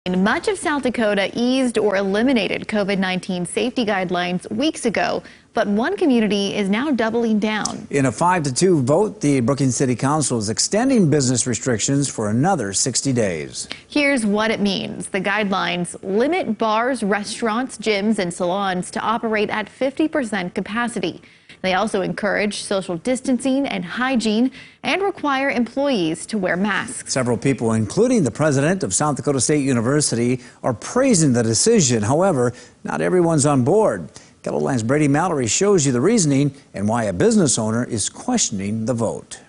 Much of South Dakota eased or eliminated COVID-19 safety guidelines weeks ago, but one community is now doubling down. In a 5-2 vote, the Brookings City Council is extending business restrictions for another 60 days. Here's what it means. The guidelines limit bars, restaurants, gyms, and salons to operate at 50% capacity. They also encourage social distancing and hygiene and require employees to wear masks. Several people, including the president of South Dakota State University, are praising the decision. However, not everyone's on board. KELOLAND's Brady Mallory shows you the reasoning and why a business owner is questioning the vote.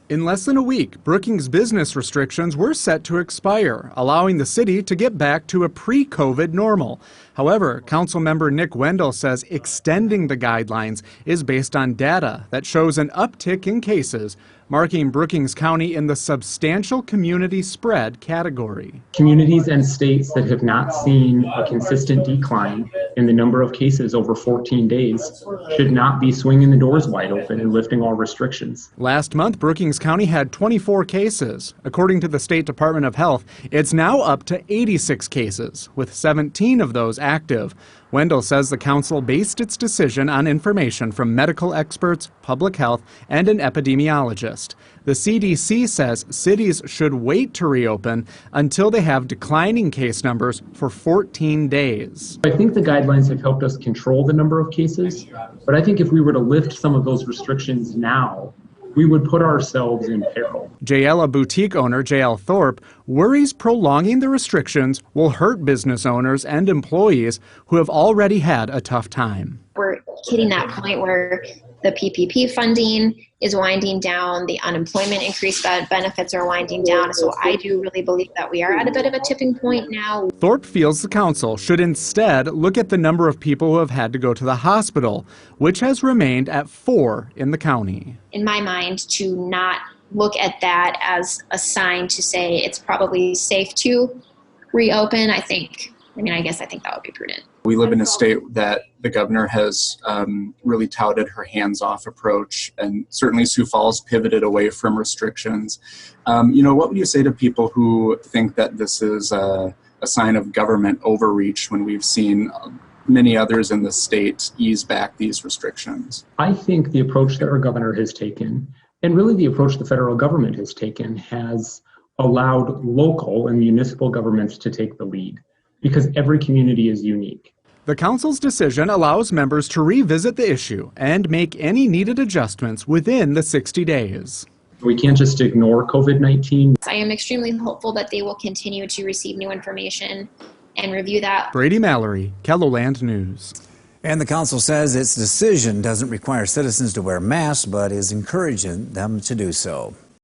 In less than a week, Brookings business restrictions were set to expire, allowing the city to get back to a pre-COVID normal. However, Councilmember Nick Wendell says extending the guidelines is based on data that shows an uptick in cases, marking Brookings County in the substantial community spread category. Communities and states that have not seen a consistent decline in the number of cases over 14 days should not be swinging the doors wide open and lifting all restrictions. Last month, Brookings County had 24 cases. According to the State Department of Health, it's now up to 86 cases, with 17 of those active. Wendell says the council based its decision on information from medical experts, public health, and an epidemiologist. The CDC says cities should wait to reopen until they have declining case numbers for 14 days. I think the guidelines have helped us control the number of cases, but I think if we were to lift some of those restrictions now, we would put ourselves in peril. JL boutique owner JL Thorpe worries prolonging the restrictions will hurt business owners and employees who have already had a tough time. We're hitting that point where the PPP funding is winding down, the unemployment increase benefits are winding down. So I do really believe that we are at a bit of a tipping point now. Thorpe feels the council should instead look at the number of people who have had to go to the hospital, which has remained at 4 in the county. In my mind, to not look at that as a sign to say it's probably safe to reopen, I think that would be prudent. We live in a state that the governor has really touted her hands-off approach, and certainly Sioux Falls pivoted away from restrictions. What would you say to people who think that this is a sign of government overreach when we've seen many others in the state ease back these restrictions? I think the approach that our governor has taken, and really the approach the federal government has taken, has allowed local and municipal governments to take the lead, because every community is unique. The council's decision allows members to revisit the issue and make any needed adjustments within the 60 days. We can't just ignore COVID-19. I am extremely hopeful that they will continue to receive new information and review that. Brady Mallory, KELOLAND News. And the council says its decision doesn't require citizens to wear masks, but is encouraging them to do so.